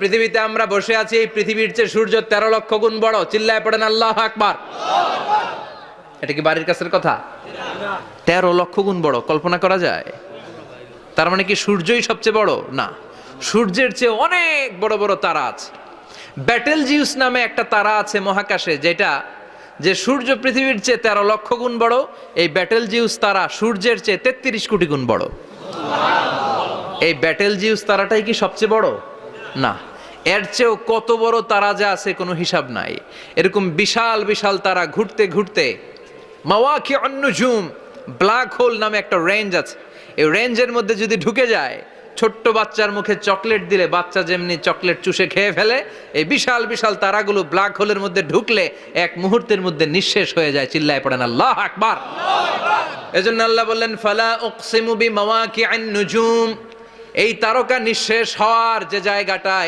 পৃথিবীতে আমরা বসে আছি, এই পৃথিবীর চেয়ে সূর্য 13 লক্ষ গুণ বড়। চিল্লায় পড়েন আল্লাহু আকবার। এটা কি বাড়ির কাছের কথা? 13 লক্ষ গুণ বড়, কল্পনা করা যায়? তার মানে কি সূর্যই সবচেয়ে বড়? না, সূর্যের চেয়ে অনেক বড় বড় তারা আছে। ব্যাটেল জিউস নামে একটা তারা আছে মহাকাশে, যে সূর্য পৃথিবীর চেয়ে 13 লক্ষ গুণ বড়। এই ব্যাটেল জিউস তারা সূর্যের চেয়ে 33 কোটি গুণ বড়। এই ব্যাটেল জিউস তারাটাই কি সবচেয়ে বড়? না, এর চেয়েও কত বড় তারা যা আছে কোনো হিসাব নাই। এরকম বিশাল বিশাল তারা ঘুরতে ঘুরতে মাওয়াকিউন নুজুম, ব্ল্যাক হোল নামে একটা রেঞ্জ আছে। এই রেঞ্জের মধ্যে যদি ঢুকে যায়, ছোট্ট বাচ্চার মুখে চকলেট দিলে বাচ্চা যেমনি চকলেট চুষে খেয়ে ফেলে, এই বিশাল বিশাল তারাগুলো ব্ল্যাক হোলের মধ্যে ঢুকলে এক মুহূর্তের মধ্যে নিঃশেষ হয়ে যায়। চিল্লায় পড়েন আল্লাহু আকবার। এজন্য আল্লাহ বললেন ফালা উকসিমু বিমাওয়াকিউন নুজুম, এই তারকা নিঃশেষ হওয়ার যে জায়গাটা,